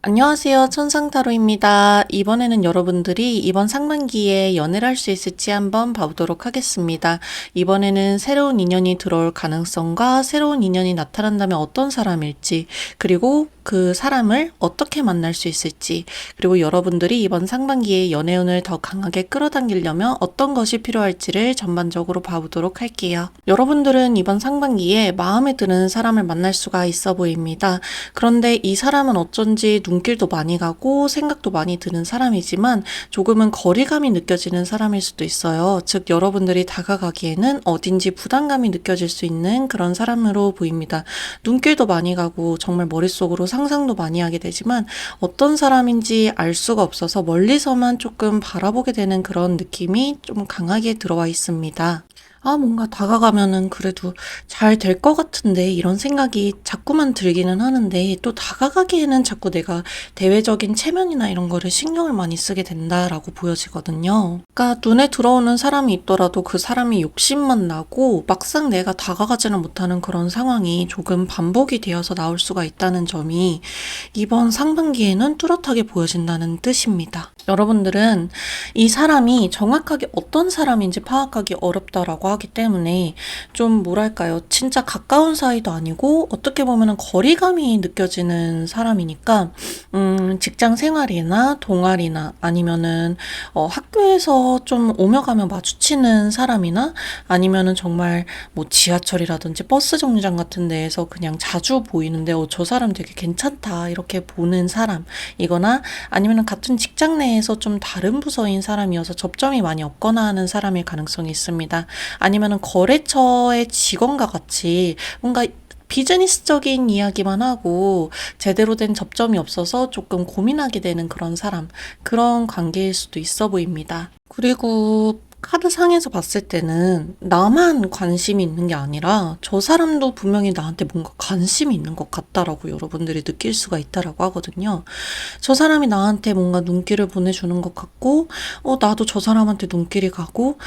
안녕하세요. 천상타로입니다. 이번에는 여러분들이 이번 상반기에 연애를 할 수 있을지 한번 봐보도록 하겠습니다. 이번에는 새로운 인연이 들어올 가능성과 새로운 인연이 나타난다면 어떤 사람일지, 그리고 그 사람을 어떻게 만날 수 있을지, 그리고 여러분들이 이번 상반기에 연애운을 더 강하게 끌어당기려면 어떤 것이 필요할지를 전반적으로 봐보도록 할게요. 여러분들은 이번 상반기에 마음에 드는 사람을 만날 수가 있어 보입니다. 그런데 이 사람은 어쩐지 눈길도 많이 가고 생각도 많이 드는 사람이지만 조금은 거리감이 느껴지는 사람일 수도 있어요. 즉 여러분들이 다가가기에는 어딘지 부담감이 느껴질 수 있는 그런 사람으로 보입니다. 눈길도 많이 가고 정말 머릿속으로 상상도 많이 하게 되지만 어떤 사람인지 알 수가 없어서 멀리서만 조금 바라보게 되는 그런 느낌이 좀 강하게 들어와 있습니다. 뭔가 다가가면은 그래도 잘 될 것 같은데 이런 생각이 자꾸만 들기는 하는데 또 다가가기에는 자꾸 내가 대외적인 체면이나 이런 거를 신경을 많이 쓰게 된다라고 보여지거든요. 그러니까 눈에 들어오는 사람이 있더라도 그 사람이 욕심만 나고 막상 내가 다가가지는 못하는 그런 상황이 조금 반복이 되어서 나올 수가 있다는 점이 이번 상반기에는 뚜렷하게 보여진다는 뜻입니다. 여러분들은 이 사람이 정확하게 어떤 사람인지 파악하기 어렵다라고 하기 때문에 좀 뭐랄까요, 진짜 가까운 사이도 아니고 어떻게 보면은 거리감이 느껴지는 사람이니까 직장 생활이나 동아리나 아니면은 학교에서 좀 오며 가며 마주치는 사람이나 아니면은 정말 뭐 지하철이라든지 버스 정류장 같은 데에서 그냥 자주 보이는데 저 사람 되게 괜찮다 이렇게 보는 사람이거나 아니면은 같은 직장 내에서 좀 다른 부서인 사람이어서 접점이 많이 없거나 하는 사람일 가능성이 있습니다. 아니면은 거래처의 직원과 같이 뭔가 비즈니스적인 이야기만 하고 제대로 된 접점이 없어서 조금 고민하게 되는 그런 사람, 그런 관계일 수도 있어 보입니다. 그리고 카드상에서 봤을 때는 나만 관심이 있는 게 아니라 저 사람도 분명히 나한테 뭔가 관심이 있는 것 같다라고 여러분들이 느낄 수가 있다라고 하거든요. 저 사람이 나한테 뭔가 눈길을 보내주는 것 같고, 나도 저 사람한테 눈길이 가고,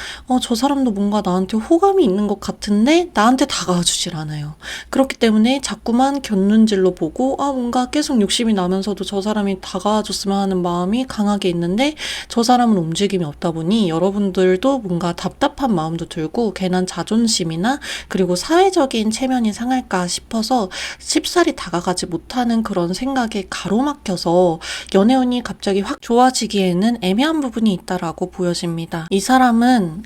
저 사람도 뭔가 나한테 호감이 있는 것 같은데 나한테 다가와 주질 않아요. 그렇기 때문에 자꾸만 곁눈질로 보고, 뭔가 계속 욕심이 나면서도 저 사람이 다가와 줬으면 하는 마음이 강하게 있는데 저 사람은 움직임이 없다 보니 여러분들도 뭔가 답답한 마음도 들고 괜한 자존심이나 그리고 사회적인 체면이 상할까 싶어서 쉽사리 다가가지 못하는 그런 생각에 가로막혀서 연애운이 갑자기 확 좋아지기에는 애매한 부분이 있다라고 보여집니다. 이 사람은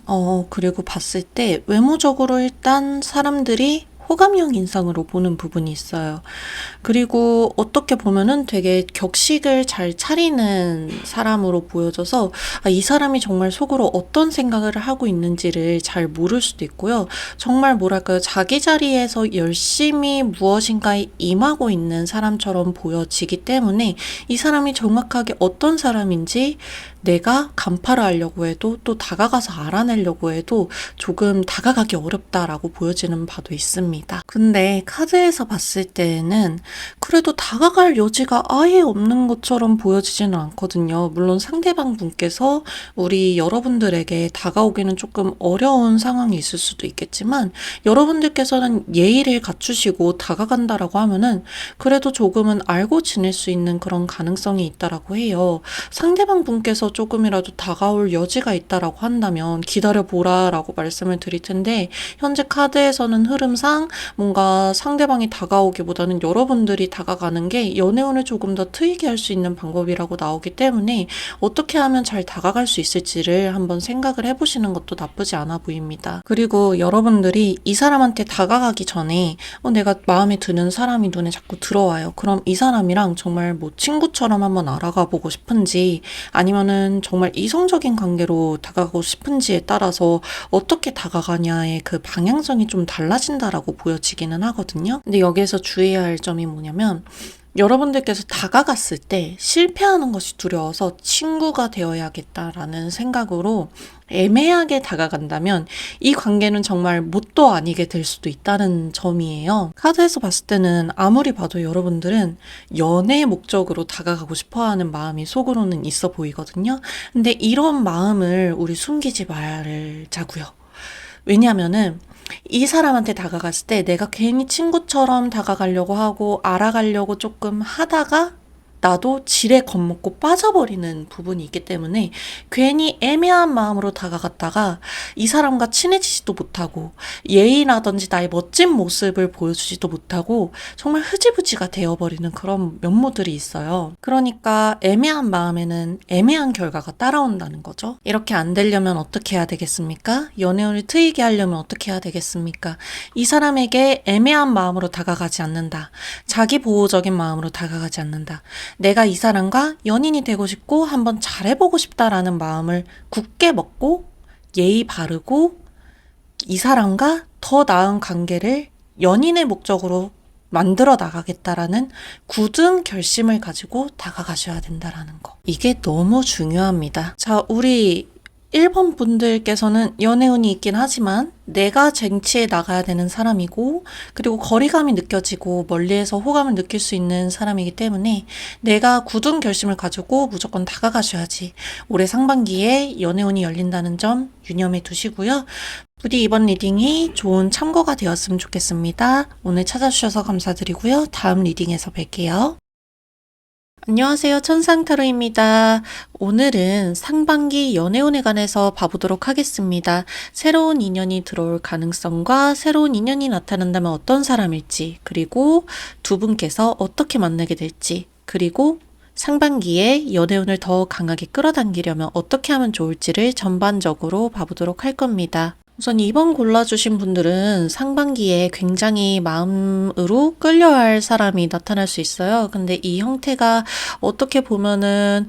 그리고 봤을 때 외모적으로 일단 사람들이 호감형 인상으로 보는 부분이 있어요. 그리고 어떻게 보면은 되게 격식을 잘 차리는 사람으로 보여져서 이 사람이 정말 속으로 어떤 생각을 하고 있는지를 잘 모를 수도 있고요. 정말 뭐랄까요, 자기 자리에서 열심히 무엇인가에 임하고 있는 사람처럼 보여지기 때문에 이 사람이 정확하게 어떤 사람인지 내가 간파를 하려고 해도 또 다가가서 알아내려고 해도 조금 다가가기 어렵다라고 보여지는 바도 있습니다. 근데 카드에서 봤을 때는 그래도 다가갈 여지가 아예 없는 것처럼 보여지지는 않거든요. 물론 상대방 분께서 우리 여러분들에게 다가오기는 조금 어려운 상황이 있을 수도 있겠지만 여러분들께서는 예의를 갖추시고 다가간다라고 하면은 그래도 조금은 알고 지낼 수 있는 그런 가능성이 있다라고 해요. 상대방 분께서 조금이라도 다가올 여지가 있다라고 한다면 기다려보라라고 말씀을 드릴 텐데, 현재 카드에서는 흐름상 뭔가 상대방이 다가오기보다는 여러분들이 다가가는 게 연애운을 조금 더 트이게 할 수 있는 방법이라고 나오기 때문에 어떻게 하면 잘 다가갈 수 있을지를 한번 생각을 해보시는 것도 나쁘지 않아 보입니다. 그리고 여러분들이 이 사람한테 다가가기 전에 내가 마음에 드는 사람이 눈에 자꾸 들어와요. 그럼 이 사람이랑 정말 뭐 친구처럼 한번 알아가 보고 싶은지, 아니면은 정말 이성적인 관계로 다가가고 싶은지에 따라서 어떻게 다가가냐의 그 방향성이 좀 달라진다라고 보여지기는 하거든요. 근데 여기에서 주의해야 할 점이 뭐냐면, 여러분들께서 다가갔을 때 실패하는 것이 두려워서 친구가 되어야겠다라는 생각으로 애매하게 다가간다면 이 관계는 정말 뭣도 아니게 될 수도 있다는 점이에요. 카드에서 봤을 때는 아무리 봐도 여러분들은 연애 목적으로 다가가고 싶어하는 마음이 속으로는 있어 보이거든요. 근데 이런 마음을 우리 숨기지 말자고요. 왜냐하면은 이 사람한테 다가갔을 때 내가 괜히 친구처럼 다가가려고 하고 알아가려고 조금 하다가 나도 지레 겁먹고 빠져버리는 부분이 있기 때문에 괜히 애매한 마음으로 다가갔다가 이 사람과 친해지지도 못하고 예의라든지 나의 멋진 모습을 보여주지도 못하고 정말 흐지부지가 되어버리는 그런 면모들이 있어요. 그러니까 애매한 마음에는 애매한 결과가 따라온다는 거죠. 이렇게 안 되려면 어떻게 해야 되겠습니까? 연애운을 트이게 하려면 어떻게 해야 되겠습니까? 이 사람에게 애매한 마음으로 다가가지 않는다. 자기 보호적인 마음으로 다가가지 않는다. 내가 이 사람과 연인이 되고 싶고 한번 잘해보고 싶다라는 마음을 굳게 먹고 예의 바르고 이 사람과 더 나은 관계를 연인의 목적으로 만들어 나가겠다라는 굳은 결심을 가지고 다가가셔야 된다라는 거. 이게 너무 중요합니다. 자, 우리 1번 분들께서는 연애운이 있긴 하지만 내가 쟁취해 나가야 되는 사람이고, 그리고 거리감이 느껴지고 멀리에서 호감을 느낄 수 있는 사람이기 때문에 내가 굳은 결심을 가지고 무조건 다가가셔야지 올해 상반기에 연애운이 열린다는 점 유념해 두시고요. 부디 이번 리딩이 좋은 참고가 되었으면 좋겠습니다. 오늘 찾아주셔서 감사드리고요. 다음 리딩에서 뵐게요. 안녕하세요. 천상타로입니다. 오늘은 상반기 연애운에 관해서 봐보도록 하겠습니다. 새로운 인연이 들어올 가능성과 새로운 인연이 나타난다면 어떤 사람일지, 그리고 두 분께서 어떻게 만나게 될지, 그리고 상반기에 연애운을 더 강하게 끌어당기려면 어떻게 하면 좋을지를 전반적으로 봐보도록 할 겁니다. 우선 2번 골라주신 분들은 상반기에 굉장히 마음으로 끌려할 사람이 나타날 수 있어요. 근데 이 형태가 어떻게 보면은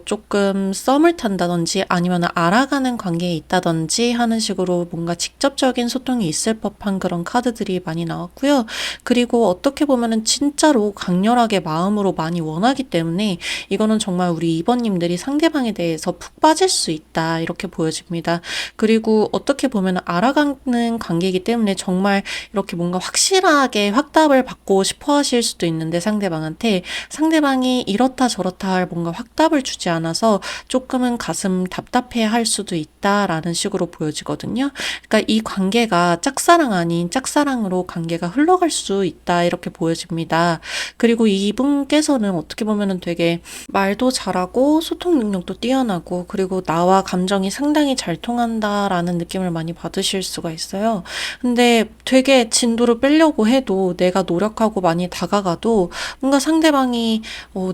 조금 썸을 탄다든지 아니면 알아가는 관계에 있다든지 하는 식으로 뭔가 직접적인 소통이 있을 법한 그런 카드들이 많이 나왔고요. 그리고 어떻게 보면은 진짜로 강렬하게 마음으로 많이 원하기 때문에 이거는 정말 우리 2번님들이 상대방에 대해서 푹 빠질 수 있다, 이렇게 보여집니다. 그리고 어떻게 보면 알아가는 관계이기 때문에 정말 이렇게 뭔가 확실하게 확답을 받고 싶어 하실 수도 있는데, 상대방이 이렇다 저렇다 할 뭔가 확답을 주지 않아서 조금은 가슴 답답해 할 수도 있다라는 식으로 보여지거든요. 그러니까 이 관계가 짝사랑 아닌 짝사랑으로 관계가 흘러갈 수 있다, 이렇게 보여집니다. 그리고 이분께서는 어떻게 보면은 되게 말도 잘하고 소통 능력도 뛰어나고, 그리고 나와 감정이 상당히 잘 통한다라는 느낌을 많이 받으실 수가 있어요. 근데 되게 진도를 빼려고 해도, 내가 노력하고 많이 다가가도 뭔가 상대방이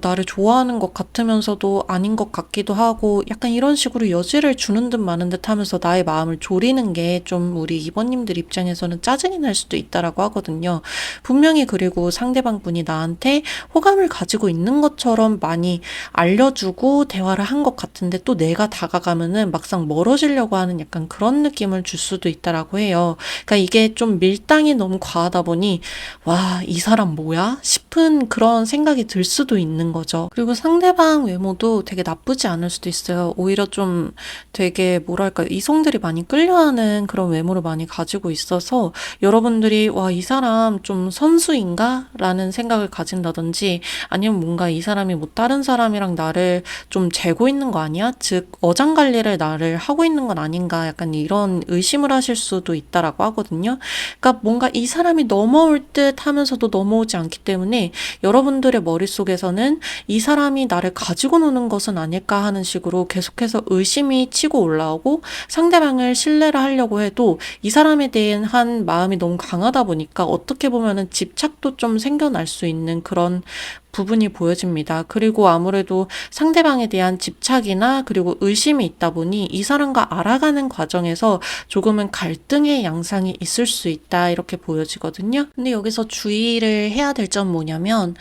나를 좋아하는 것 같으면서도 아닌 것 같기도 하고, 약간 이런 식으로 여지를 주는 듯 마는 듯 하면서 나의 마음을 졸이는 게 좀 우리 2번님들 입장에서는 짜증이 날 수도 있다라고 하거든요. 분명히 그리고 상대방 분이 나한테 호감을 가지고 있는 것처럼 많이 알려주고 대화를 한 것 같은데, 또 내가 다가가면은 막상 멀어지려고 하는 약간 그런 느낌을 줄 수도 있다라고 해요. 그러니까 이게 좀 밀당이 너무 과하다 보니 와, 이 사람 뭐야? 싶은 그런 생각이 들 수도 있는 거죠. 그리고 상대방 외모도 되게 나쁘지 않을 수도 있어요. 오히려 좀 되게 뭐랄까, 이성들이 많이 끌려하는 그런 외모를 많이 가지고 있어서 여러분들이 와, 이 사람 좀 선수인가? 라는 생각을 가진다든지, 아니면 뭔가 이 사람이 뭐 다른 사람이랑 나를 좀 재고 있는 거 아니야? 즉 어장관리를 나를 하고 있는 건 아닌가? 약간 이런 의심을 하실 수도 있다라고 하거든요. 그러니까 뭔가 이 사람이 넘어올 듯 하면서도 넘어오지 않기 때문에 여러분들의 머릿속에서는 이 사람이 나를 가지고 노는 것은 아닐까 하는 식으로 계속해서 의심이 치고 올라오고, 상대방을 신뢰를 하려고 해도 이 사람에 대한 마음이 너무 강하다 보니까 어떻게 보면은 집착도 좀 생겨날 수 있는 그런 부분이 보여집니다. 그리고 아무래도 상대방에 대한 집착이나 그리고 의심이 있다 보니 이 사람과 알아가는 과정에서 조금은 갈등의 양상이 있을 수 있다, 이렇게 보여지거든요. 근데 여기서 주의를 해야 될 점 뭐냐면,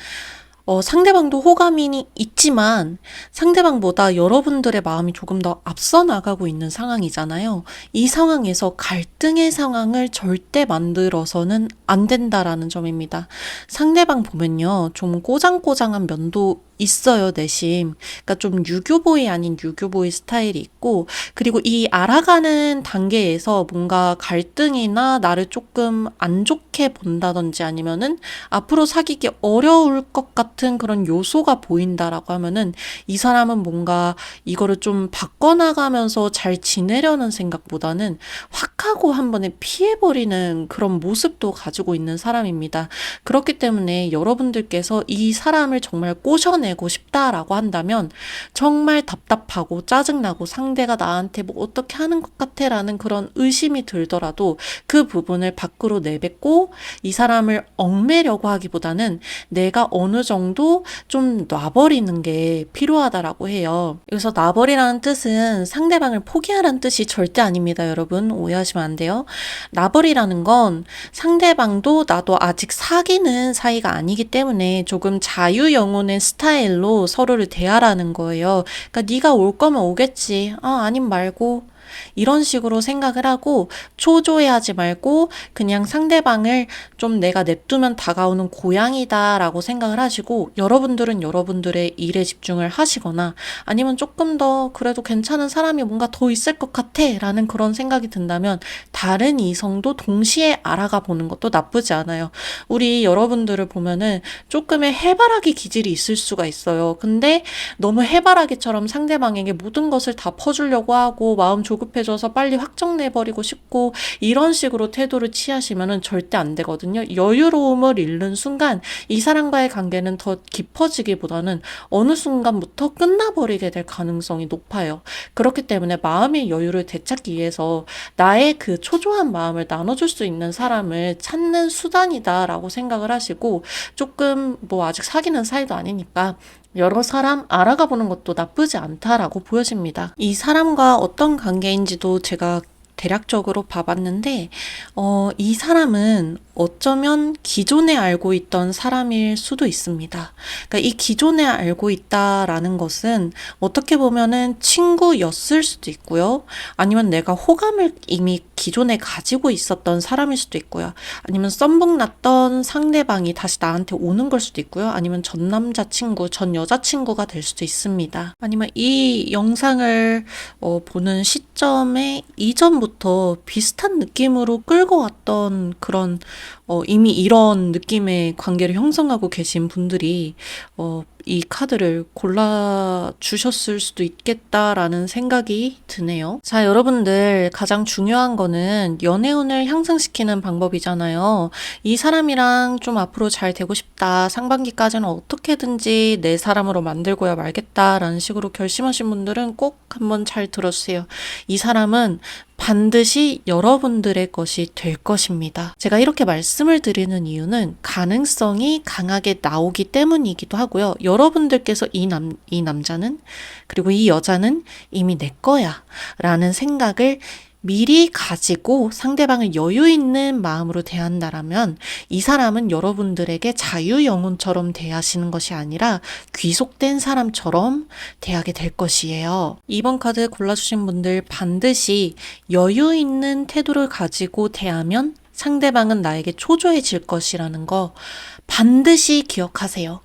상대방도 호감이 있지만 상대방보다 여러분들의 마음이 조금 더 앞서 나가고 있는 상황이잖아요. 이 상황에서 갈등의 상황을 절대 만들어서는 안 된다라는 점입니다. 상대방 보면요, 좀 꼬장꼬장한 면도 있어요, 내심. 그러니까 좀 유교보이 아닌 유교보이 스타일이 있고, 그리고 이 알아가는 단계에서 뭔가 갈등이나 나를 조금 안 좋게 본다든지 아니면은 앞으로 사귀기 어려울 것 같은 그런 요소가 보인다라고 하면은 이 사람은 뭔가 이거를 좀 바꿔나가면서 잘 지내려는 생각보다는 확 하고 한 번에 피해버리는 그런 모습도 가지고 있는 사람입니다. 그렇기 때문에 여러분들께서 이 사람을 정말 꼬셔내고 싶다라고 한다면, 정말 답답하고 짜증나고 상대가 나한테 뭐 어떻게 하는 것 같아 라는 그런 의심이 들더라도 그 부분을 밖으로 내뱉고 이 사람을 얽매려고 하기보다는 내가 어느 정도 좀 놔버리는 게 필요하다라고 해요. 여기서 놔버리라는 뜻은 상대방을 포기하라는 뜻이 절대 아닙니다, 여러분. 오해하시면 안 돼요. 놔버리라는 건 상대방도 나도 아직 사귀는 사이가 아니기 때문에 조금 자유영혼의 스타일로 서로를 대하라는 거예요. 그러니까 네가 올 거면 오겠지. 아님 말고. 이런 식으로 생각을 하고 초조해하지 말고 그냥 상대방을 좀 내가 냅두면 다가오는 고양이다라고 생각을 하시고, 여러분들은 여러분들의 일에 집중을 하시거나 아니면 조금 더 그래도 괜찮은 사람이 뭔가 더 있을 것 같아 라는 그런 생각이 든다면 다른 이성도 동시에 알아가 보는 것도 나쁘지 않아요. 우리 여러분들을 보면은 조금의 해바라기 기질이 있을 수가 있어요. 근데 너무 해바라기처럼 상대방에게 모든 것을 다 퍼주려고 하고 마음 조급해져서 빨리 확정내버리고 싶고 이런 식으로 태도를 취하시면은 절대 안 되거든요. 여유로움을 잃는 순간 이 사람과의 관계는 더 깊어지기보다는 어느 순간부터 끝나버리게 될 가능성이 높아요. 그렇기 때문에 마음의 여유를 되찾기 위해서 나의 그 초조한 마음을 나눠줄 수 있는 사람을 찾는 수단이다라고 생각을 하시고, 조금 뭐 아직 사귀는 사이도 아니니까 여러 사람 알아가 보는 것도 나쁘지 않다라고 보여집니다. 이 사람과 어떤 관계인지도 제가 대략적으로 봐봤는데, 이 사람은 어쩌면 기존에 알고 있던 사람일 수도 있습니다. 그러니까 이 기존에 알고 있다라는 것은 어떻게 보면은 친구였을 수도 있고요. 아니면 내가 호감을 이미 기존에 가지고 있었던 사람일 수도 있고요. 아니면 썸북났던 상대방이 다시 나한테 오는 걸 수도 있고요. 아니면 전 남자친구, 전 여자친구가 될 수도 있습니다. 아니면 이 영상을 보는 시점에 이전부터 비슷한 느낌으로 끌고 왔던 그런 이미 이런 느낌의 관계를 형성하고 계신 분들이 이 카드를 골라주셨을 수도 있겠다라는 생각이 드네요. 자, 여러분들, 가장 중요한 거는 연애운을 향상시키는 방법이잖아요. 이 사람이랑 좀 앞으로 잘 되고 싶다, 상반기까지는 어떻게든지 내 사람으로 만들고야 말겠다라는 식으로 결심하신 분들은 꼭 한번 잘 들어주세요. 이 사람은 반드시 여러분들의 것이 될 것입니다. 제가 이렇게 말씀을 드리는 이유는 가능성이 강하게 나오기 때문이기도 하고요. 여러분들께서 이 남자는, 그리고 이 여자는 이미 내 거야 라는 생각을 미리 가지고 상대방을 여유 있는 마음으로 대한다라면 이 사람은 여러분들에게 자유영혼처럼 대하시는 것이 아니라 귀속된 사람처럼 대하게 될 것이에요. 이번 카드 골라주신 분들, 반드시 여유 있는 태도를 가지고 대하면 상대방은 나에게 초조해질 것이라는 거 반드시 기억하세요.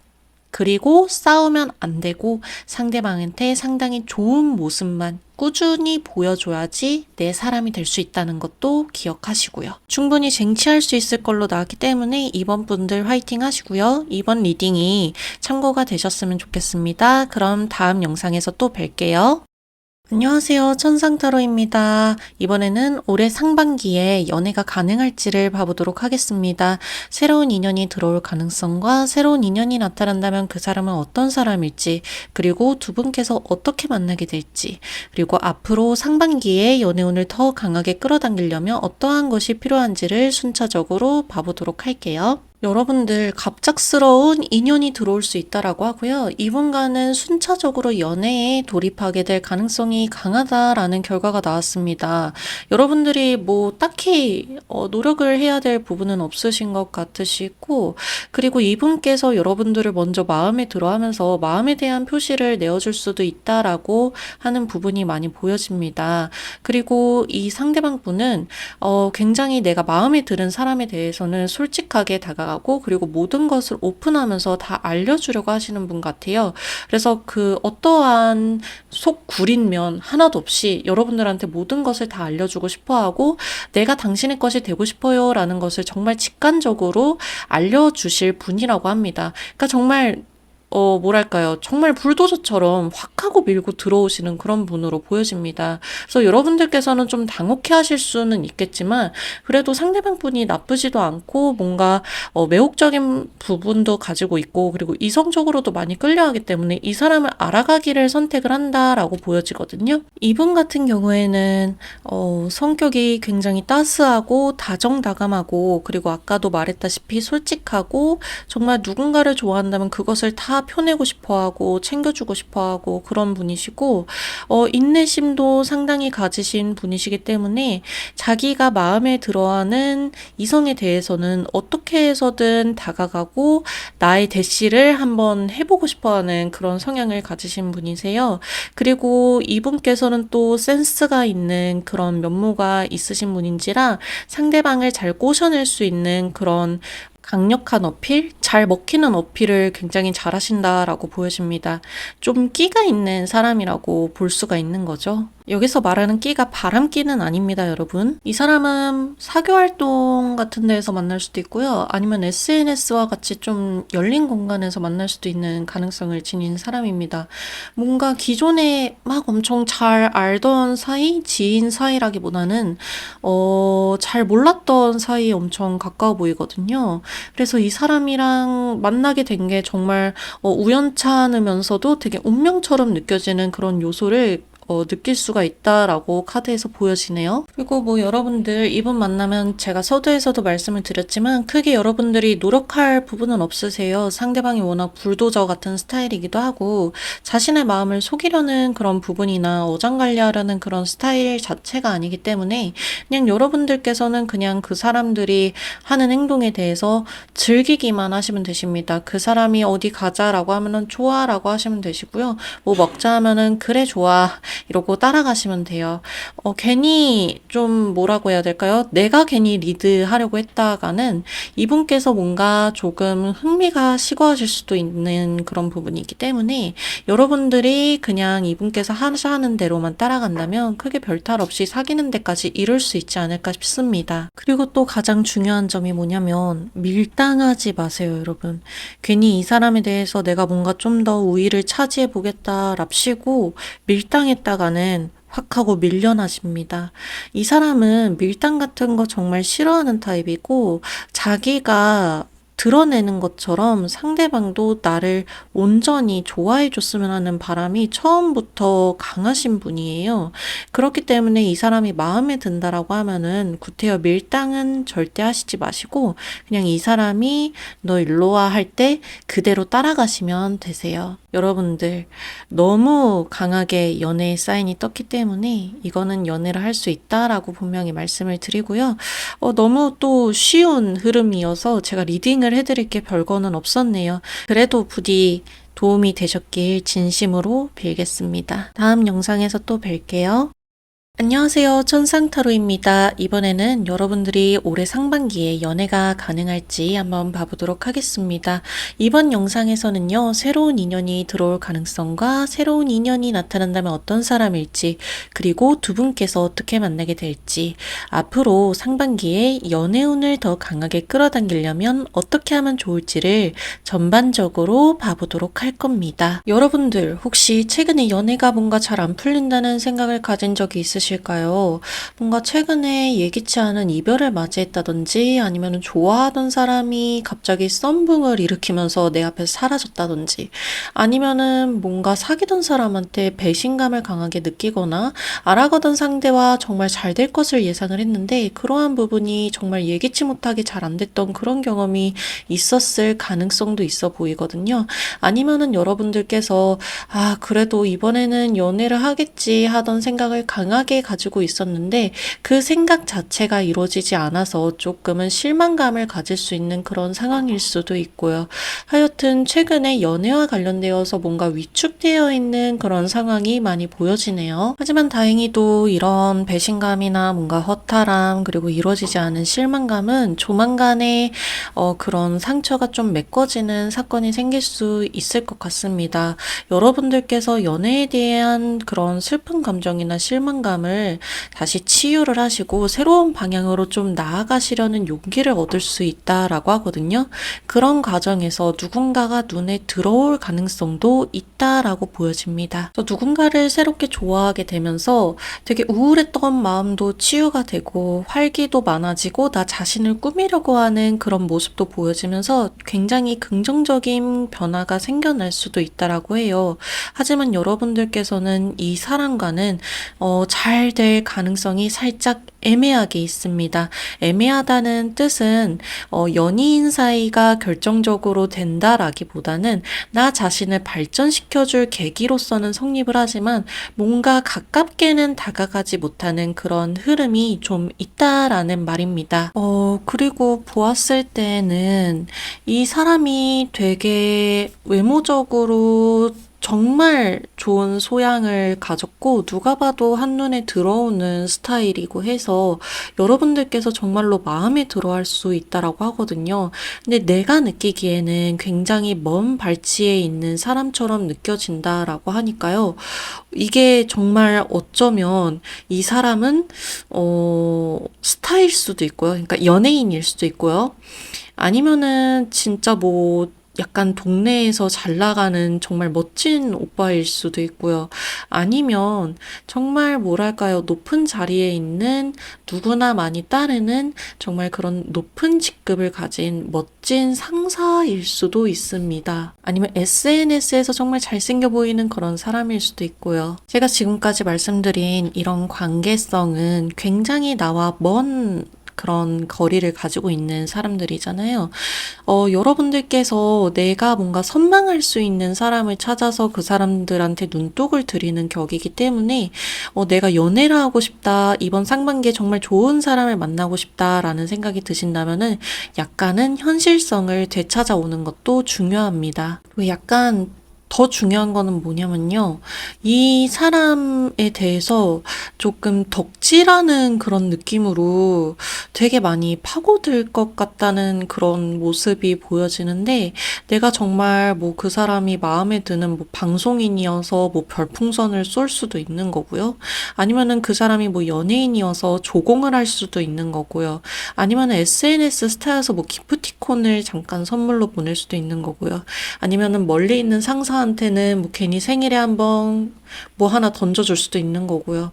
그리고 싸우면 안 되고 상대방한테 상당히 좋은 모습만 꾸준히 보여줘야지 내 사람이 될 수 있다는 것도 기억하시고요. 충분히 쟁취할 수 있을 걸로 나왔기 때문에 이번 분들 화이팅 하시고요. 이번 리딩이 참고가 되셨으면 좋겠습니다. 그럼 다음 영상에서 또 뵐게요. 안녕하세요. 천상타로입니다. 이번에는 올해 상반기에 연애가 가능할지를 봐보도록 하겠습니다. 새로운 인연이 들어올 가능성과 새로운 인연이 나타난다면 그 사람은 어떤 사람일지, 그리고 두 분께서 어떻게 만나게 될지, 그리고 앞으로 상반기에 연애운을 더 강하게 끌어당기려면 어떠한 것이 필요한지를 순차적으로 봐보도록 할게요. 여러분들 갑작스러운 인연이 들어올 수 있다라고 하고요. 이분과는 순차적으로 연애에 돌입하게 될 가능성이 강하다라는 결과가 나왔습니다. 여러분들이 뭐 딱히 노력을 해야 될 부분은 없으신 것 같으시고, 그리고 이분께서 여러분들을 먼저 마음에 들어 하면서 마음에 대한 표시를 내어줄 수도 있다라고 하는 부분이 많이 보여집니다. 그리고 이 상대방 분은 굉장히 내가 마음에 드는 사람에 대해서는 솔직하게 다가가고, 그리고 모든 것을 오픈하면서 다 알려주려고 하시는 분 같아요. 그래서 그 어떠한 속 구린 면 하나도 없이 여러분들한테 모든 것을 다 알려주고 싶어하고, 내가 당신의 것이 되고 싶어요 라는 것을 정말 직관적으로 알려주실 분이라고 합니다. 그러니까 정말 뭐랄까요. 정말 불도저처럼 확 하고 밀고 들어오시는 그런 분으로 보여집니다. 그래서 여러분들께서는 좀 당혹해 하실 수는 있겠지만, 그래도 상대방 분이 나쁘지도 않고, 뭔가, 매혹적인 부분도 가지고 있고, 그리고 이성적으로도 많이 끌려하기 때문에 이 사람을 알아가기를 선택을 한다라고 보여지거든요. 이분 같은 경우에는, 성격이 굉장히 따스하고, 다정다감하고, 그리고 아까도 말했다시피 솔직하고, 정말 누군가를 좋아한다면 그것을 다 펴내고 싶어하고 챙겨주고 싶어하고 그런 분이시고, 인내심도 상당히 가지신 분이시기 때문에 자기가 마음에 들어하는 이성에 대해서는 어떻게 해서든 다가가고 나의 대시를 한번 해보고 싶어하는 그런 성향을 가지신 분이세요. 그리고 이분께서는 또 센스가 있는 그런 면모가 있으신 분인지라 상대방을 잘 꼬셔낼 수 있는 그런 강력한 어필, 잘 먹히는 어필을 굉장히 잘하신다라고 보여집니다. 좀 끼가 있는 사람이라고 볼 수가 있는 거죠. 여기서 말하는 끼가 바람끼는 아닙니다, 여러분. 이 사람은 사교 활동 같은 데에서 만날 수도 있고요. 아니면 SNS와 같이 좀 열린 공간에서 만날 수도 있는 가능성을 지닌 사람입니다. 뭔가 기존에 막 엄청 잘 알던 사이, 지인 사이라기보다는 잘 몰랐던 사이에 엄청 가까워 보이거든요. 그래서 이 사람이랑 만나게 된 게 정말 우연찮으면서도 되게 운명처럼 느껴지는 그런 요소를 느낄 수가 있다라고 카드에서 보여지네요. 그리고 뭐 여러분들 이분 만나면 제가 서두에서도 말씀을 드렸지만 크게 여러분들이 노력할 부분은 없으세요. 상대방이 워낙 불도저 같은 스타일이기도 하고 자신의 마음을 속이려는 그런 부분이나 어장관리하려는 그런 스타일 자체가 아니기 때문에 그냥 여러분들께서는 그냥 그 사람들이 하는 행동에 대해서 즐기기만 하시면 되십니다. 그 사람이 어디 가자라고 하면은 좋아라고 하시면 되시고요. 뭐 먹자 하면은 그래 좋아 이러고 따라가시면 돼요. 괜히 좀 뭐라고 해야 될까요? 내가 괜히 리드하려고 했다가는 이분께서 뭔가 조금 흥미가 식어하실 수도 있는 그런 부분이 있기 때문에 여러분들이 그냥 이분께서 하시는 대로만 따라간다면 크게 별탈 없이 사귀는 데까지 이룰 수 있지 않을까 싶습니다. 그리고 또 가장 중요한 점이 뭐냐면 밀당하지 마세요, 여러분. 괜히 이 사람에 대해서 내가 뭔가 좀 더 우위를 차지해 보겠다 랍시고 밀당했다가는 확 하고 밀려나십니다. 이 사람은 밀당 같은 거 정말 싫어하는 타입이고 자기가 드러내는 것처럼 상대방도 나를 온전히 좋아해 줬으면 하는 바람이 처음부터 강하신 분이에요. 그렇기 때문에 이 사람이 마음에 든다라고 하면은 구태여 밀당은 절대 하시지 마시고 그냥 이 사람이 너 일로 와 할 때 그대로 따라가시면 되세요. 여러분들 너무 강하게 연애의 사인이 떴기 때문에 이거는 연애를 할 수 있다라고 분명히 말씀을 드리고요. 너무 또 쉬운 흐름이어서 제가 리딩을 해드릴 게 별거는 없었네요. 그래도 부디 도움이 되셨길 진심으로 빌겠습니다. 다음 영상에서 또 뵐게요. 안녕하세요. 천상타로입니다. 이번에는 여러분들이 올해 상반기에 연애가 가능할지 한번 봐보도록 하겠습니다. 이번 영상에서는요, 새로운 인연이 들어올 가능성과 새로운 인연이 나타난다면 어떤 사람일지, 그리고 두 분께서 어떻게 만나게 될지, 앞으로 상반기에 연애운을 더 강하게 끌어당기려면 어떻게 하면 좋을지를 전반적으로 봐보도록 할 겁니다. 여러분들, 혹시 최근에 연애가 뭔가 잘 안 풀린다는 생각을 가진 적이 있으실까요? 뭔가 최근에 예기치 않은 이별을 맞이했다든지 아니면 좋아하던 사람이 갑자기 썸붕을 일으키면서 내 앞에서 사라졌다든지 아니면은 뭔가 사귀던 사람한테 배신감을 강하게 느끼거나 알아가던 상대와 정말 잘 될 것을 예상을 했는데 그러한 부분이 정말 예기치 못하게 잘 안 됐던 그런 경험이 있었을 가능성도 있어 보이거든요. 아니면은 여러분들께서 그래도 이번에는 연애를 하겠지 하던 생각을 강하게 가지고 있었는데 그 생각 자체가 이루어지지 않아서 조금은 실망감을 가질 수 있는 그런 상황일 수도 있고요. 하여튼 최근에 연애와 관련되어서 뭔가 위축되어 있는 그런 상황이 많이 보여지네요. 하지만 다행히도 이런 배신감이나 뭔가 허탈함 그리고 이루어지지 않은 실망감은 조만간에 그런 상처가 좀 메꿔지는 사건이 생길 수 있을 것 같습니다. 여러분들께서 연애에 대한 그런 슬픈 감정이나 실망감을 다시 치유를 하시고 새로운 방향으로 좀 나아가시려는 용기를 얻을 수 있다라고 하거든요. 그런 과정에서 누군가가 눈에 들어올 가능성도 있다라고 보여집니다. 또 누군가를 새롭게 좋아하게 되면서 되게 우울했던 마음도 치유가 되고 활기도 많아지고 나 자신을 꾸미려고 하는 그런 모습도 보여지면서 굉장히 긍정적인 변화가 생겨날 수도 있다라고 해요. 하지만 여러분들께서는 이 사람과는 잘 될 가능성이 살짝 애매하게 있습니다. 애매하다는 뜻은 연인 사이가 결정적으로 된다라기보다는 나 자신을 발전시켜줄 계기로서는 성립을 하지만 뭔가 가깝게는 다가가지 못하는 그런 흐름이 좀 있다라는 말입니다. 그리고 보았을 때는 이 사람이 되게 외모적으로 정말 좋은 소양을 가졌고 누가 봐도 한눈에 들어오는 스타일이고 해서 여러분들께서 정말로 마음에 들어할 수 있다라고 하거든요. 근데 내가 느끼기에는 굉장히 먼 발치에 있는 사람처럼 느껴진다라고 하니까요. 이게 정말 어쩌면 이 사람은 스타일 수도 있고요. 그러니까 연예인일 수도 있고요. 아니면은 진짜 뭐 약간 동네에서 잘 나가는 정말 멋진 오빠일 수도 있고요. 아니면 정말 뭐랄까요, 높은 자리에 있는 누구나 많이 따르는 정말 그런 높은 직급을 가진 멋진 상사일 수도 있습니다. 아니면 SNS에서 정말 잘생겨 보이는 그런 사람일 수도 있고요. 제가 지금까지 말씀드린 이런 관계성은 굉장히 나와 먼 그런 거리를 가지고 있는 사람들이잖아요. 여러분들께서 내가 뭔가 선망할 수 있는 사람을 찾아서 그 사람들한테 눈독을 들이는 격이기 때문에 내가 연애를 하고 싶다, 이번 상반기에 정말 좋은 사람을 만나고 싶다라는 생각이 드신다면은 약간은 현실성을 되찾아오는 것도 중요합니다. 약간 더 중요한 거는 뭐냐면요. 이 사람에 대해서 조금 덕질하는 그런 느낌으로 되게 많이 파고들 것 같다는 그런 모습이 보여지는데 내가 정말 뭐 그 사람이 마음에 드는 뭐 방송인이어서 뭐 별풍선을 쏠 수도 있는 거고요. 아니면은 그 사람이 뭐 연예인이어서 조공을 할 수도 있는 거고요. 아니면은 SNS 스타여서 뭐 기프티콘을 잠깐 선물로 보낼 수도 있는 거고요. 아니면은 멀리 있는 상사한테는 뭐 괜히 생일에 한번 뭐 하나 던져줄 수도 있는 거고요.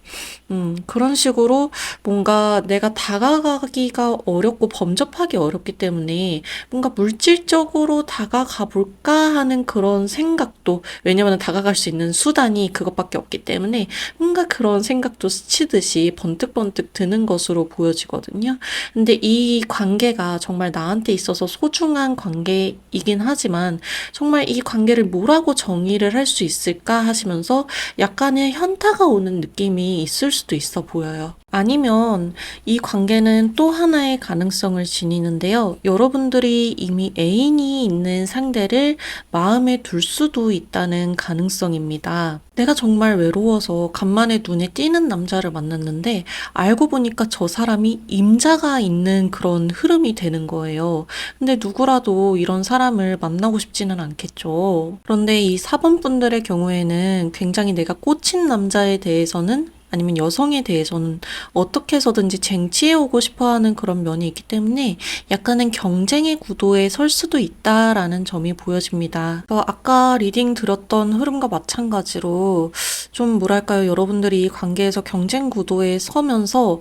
그런 식으로 뭔가 내가 다가가기가 어렵고 범접하기 어렵기 때문에 뭔가 물질적으로 다가가 볼까 하는 그런 생각도, 왜냐면 다가갈 수 있는 수단이 그것밖에 없기 때문에 뭔가 그런 생각도 스치듯이 번뜩번뜩 드는 것으로 보여지거든요. 근데 이 관계가 정말 나한테 있어서 소중한 관계이긴 하지만 정말 이 관계를 뭐라고 정의를 할 수 있을까 하시면서 약간의 현타가 오는 느낌이 있을 수도 있어 보여요. 아니면 이 관계는 또 하나의 가능성을 지니는데요. 여러분들이 이미 애인이 있는 상대를 마음에 둘 수도 있다는 가능성입니다. 내가 정말 외로워서 간만에 눈에 띄는 남자를 만났는데 알고 보니까 저 사람이 임자가 있는 그런 흐름이 되는 거예요. 근데 누구라도 이런 사람을 만나고 싶지는 않겠죠. 그런데 이 4번 분들의 경우에는 굉장히 내가 꽂힌 남자에 대해서는 아니면 여성에 대해서는 어떻게 해서든지 쟁취해오고 싶어하는 그런 면이 있기 때문에 약간은 경쟁의 구도에 설 수도 있다라는 점이 보여집니다. 아까 리딩 들었던 흐름과 마찬가지로 좀 뭐랄까요, 여러분들이 이 관계에서 경쟁 구도에 서면서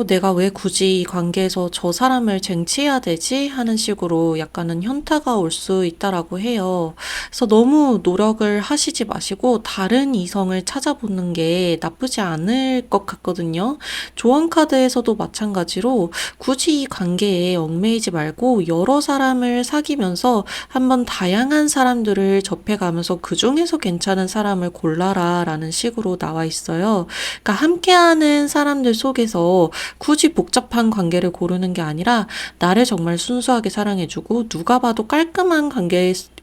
내가 왜 굳이 이 관계에서 저 사람을 쟁취해야 되지? 하는 식으로 약간은 현타가 올 수 있다라고 해요. 그래서 너무 노력을 하시지 마시고 다른 이성을 찾아보는 게 나쁘지 않을 것 같거든요. 조언 카드에서도 마찬가지로 굳이 이 관계에 얽매이지 말고 여러 사람을 사귀면서 한번 다양한 사람들을 접해가면서 그 중에서 괜찮은 사람을 골라라 라는 식으로 나와 있어요. 그러니까 함께하는 사람들 속에서 굳이 복잡한 관계를 고르는 게 아니라 나를 정말 순수하게 사랑해주고 누가 봐도 깔끔한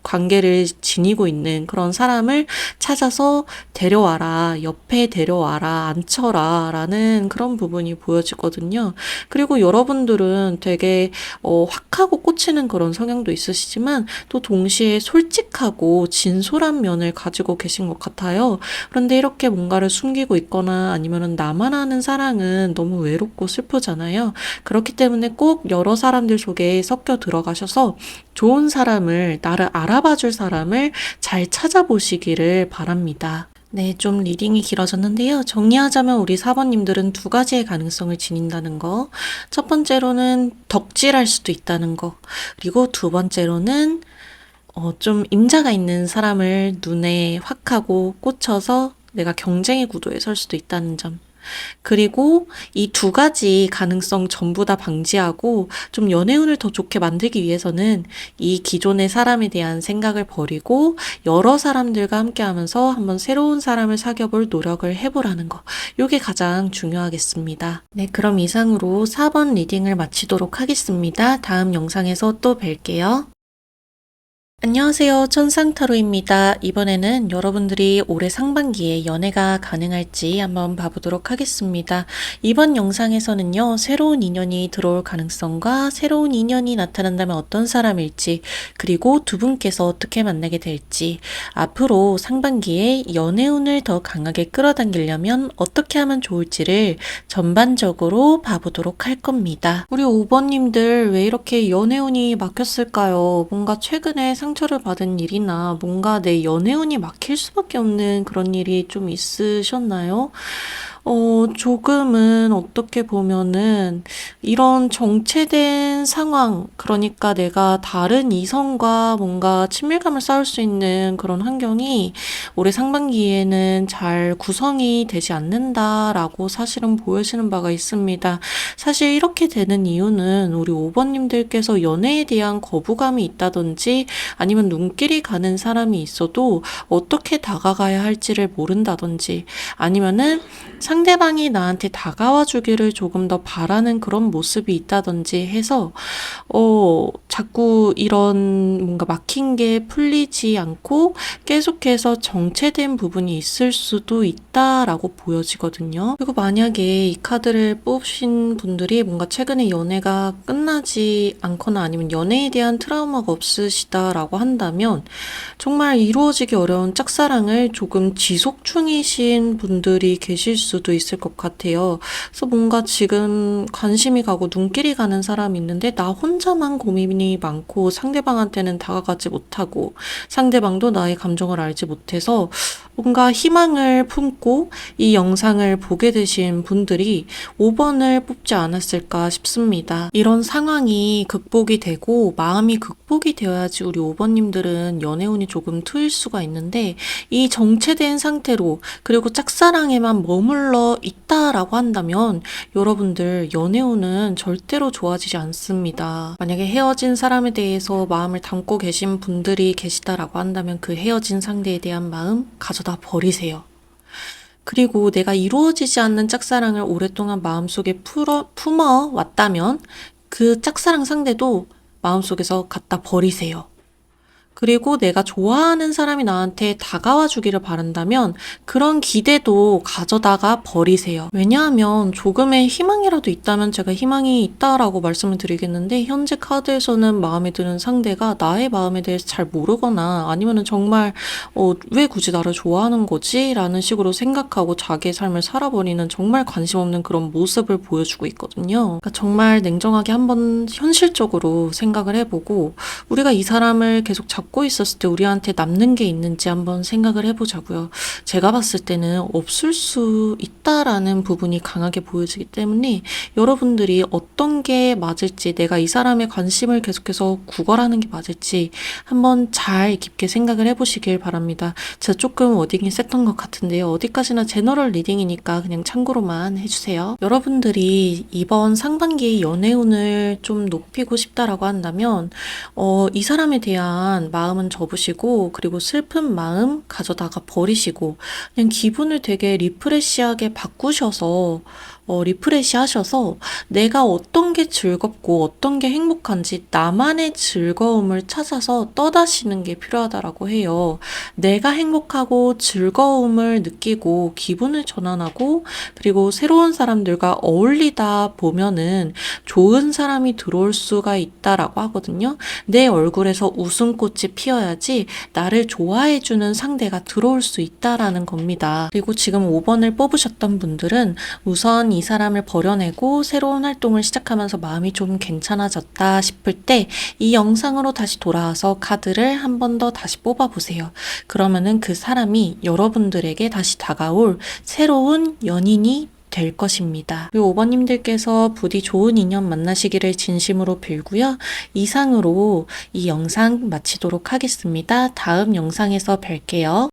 관계를 지니고 있는 그런 사람을 찾아서 데려와라, 옆에 데려와라, 앉혀라 라는 그런 부분이 보여지거든요. 그리고 여러분들은 되게 확하고 꽂히는 그런 성향도 있으시지만 또 동시에 솔직하고 진솔한 면을 가지고 계신 것 같아요. 그런데 이렇게 뭔가를 숨기고 있거나 아니면 나만 아는 사랑은 너무 외롭고 슬프잖아요. 그렇기 때문에 꼭 여러 사람들 속에 섞여 들어가셔서 좋은 사람을, 나를 알아봐 줄 사람을 잘 찾아보시기를 바랍니다. 네, 좀 리딩이 길어졌는데요. 정리하자면 우리 4번님들은 두 가지의 가능성을 지닌다는 거. 첫 번째로는 덕질할 수도 있다는 거. 그리고 두 번째로는 좀 임자가 있는 사람을 눈에 확 하고 꽂혀서 내가 경쟁의 구도에 설 수도 있다는 점. 그리고 이 두 가지 가능성 전부 다 방지하고 좀 연애운을 더 좋게 만들기 위해서는 이 기존의 사람에 대한 생각을 버리고 여러 사람들과 함께 하면서 한번 새로운 사람을 사귀어볼 노력을 해보라는 거. 이게 가장 중요하겠습니다. 네, 그럼 이상으로 4번 리딩을 마치도록 하겠습니다. 다음 영상에서 또 뵐게요. 안녕하세요. 천상타로입니다. 이번에는 여러분들이 올해 상반기에 연애가 가능할지 한번 봐보도록 하겠습니다. 이번 영상에서는요, 새로운 인연이 들어올 가능성과 새로운 인연이 나타난다면 어떤 사람일지, 그리고 두 분께서 어떻게 만나게 될지, 앞으로 상반기에 연애운을 더 강하게 끌어당기려면 어떻게 하면 좋을지를 전반적으로 봐보도록 할 겁니다. 우리 5번님들 왜 이렇게 연애운이 막혔을까요? 뭔가 최근에 상처를 받은 일이나 뭔가 내 연애운이 막힐 수밖에 없는 그런 일이 좀 있으셨나요? 조금은 어떻게 보면은 이런 정체된 상황, 그러니까 내가 다른 이성과 뭔가 친밀감을 쌓을 수 있는 그런 환경이 올해 상반기에는 잘 구성이 되지 않는다라고 사실은 보여지는 바가 있습니다. 사실 이렇게 되는 이유는 우리 5번님들께서 연애에 대한 거부감이 있다든지 아니면 눈길이 가는 사람이 있어도 어떻게 다가가야 할지를 모른다든지 아니면은 상대방이 나한테 다가와 주기를 조금 더 바라는 그런 모습이 있다든지 해서 자꾸 이런 뭔가 막힌 게 풀리지 않고 계속해서 정체된 부분이 있을 수도 있다라고 보여지거든요. 그리고 만약에 이 카드를 뽑으신 분들이 뭔가 최근에 연애가 끝나지 않거나 아니면 연애에 대한 트라우마가 없으시다라고 한다면 정말 이루어지기 어려운 짝사랑을 조금 지속 중이신 분들이 계실 수도 있을 것 같아요. 그래서 뭔가 지금 관심이 가고 눈길이 가는 사람이 있는데 나 혼자만 고민이 많고 상대방한테는 다가가지 못하고 상대방도 나의 감정을 알지 못해서 뭔가 희망을 품고 이 영상을 보게 되신 분들이 5번을 뽑지 않았을까 싶습니다. 이런 상황이 극복이 되고 마음이 극복이 되어야지 우리 5번님들은 연애운이 조금 트일 수가 있는데 이 정체된 상태로 그리고 짝사랑에만 머물러 있다라고 한다면 여러분들 연애운은 절대로 좋아지지 않습니다. 만약에 헤어진 사람에 대해서 마음을 담고 계신 분들이 계시다라고 한다면 그 헤어진 상대에 대한 마음 가져다 버리세요. 그리고 내가 이루어지지 않는 짝사랑을 오랫동안 마음속에 품어왔다면 그 짝사랑 상대도 마음속에서 갖다 버리세요. 그리고 내가 좋아하는 사람이 나한테 다가와 주기를 바란다면 그런 기대도 가져다가 버리세요. 왜냐하면 조금의 희망이라도 있다면 제가 희망이 있다라고 말씀을 드리겠는데, 현재 카드에서는 마음에 드는 상대가 나의 마음에 대해서 잘 모르거나 아니면은 정말 왜 굳이 나를 좋아하는 거지? 라는 식으로 생각하고 자기의 삶을 살아버리는 정말 관심 없는 그런 모습을 보여주고 있거든요. 그러니까 정말 냉정하게 한번 현실적으로 생각을 해보고 우리가 이 사람을 계속 잡고 있었을 때 우리한테 남는 게 있는지 한번 생각을 해보자고요. 제가 봤을 때는 없을 수 있다라는 부분이 강하게 보여지기 때문에 여러분들이 어떤 게 맞을지, 내가 이 사람의 관심을 계속해서 구걸하는 게 맞을지 한번 잘 깊게 생각을 해보시길 바랍니다. 제가 조금 워딩이 셌던 것 같은데요. 어디까지나 제너럴 리딩이니까 그냥 참고로만 해주세요. 여러분들이 이번 상반기 연애운을 좀 높이고 싶다라고 한다면 이 사람에 대한 마음은 접으시고, 그리고 슬픈 마음 가져다가 버리시고 그냥 기분을 되게 리프레시하게 바꾸셔서 리프레시하셔서 내가 어떤 게 즐겁고 어떤 게 행복한지 나만의 즐거움을 찾아서 떠나시는 게 필요하다라고 해요. 내가 행복하고 즐거움을 느끼고 기분을 전환하고 그리고 새로운 사람들과 어울리다 보면은 좋은 사람이 들어올 수가 있다라고 하거든요. 내 얼굴에서 웃음꽃이 피어야지 나를 좋아해주는 상대가 들어올 수 있다라는 겁니다. 그리고 지금 5번을 뽑으셨던 분들은 우선 이 사람을 버려내고 새로운 활동을 시작하면서 마음이 좀 괜찮아졌다 싶을 때 이 영상으로 다시 돌아와서 카드를 한 번 더 다시 뽑아보세요. 그러면은 그 사람이 여러분들에게 다시 다가올 새로운 연인이 될 것입니다. 그리고 5번님들께서 부디 좋은 인연 만나시기를 진심으로 빌고요. 이상으로 이 영상 마치도록 하겠습니다. 다음 영상에서 뵐게요.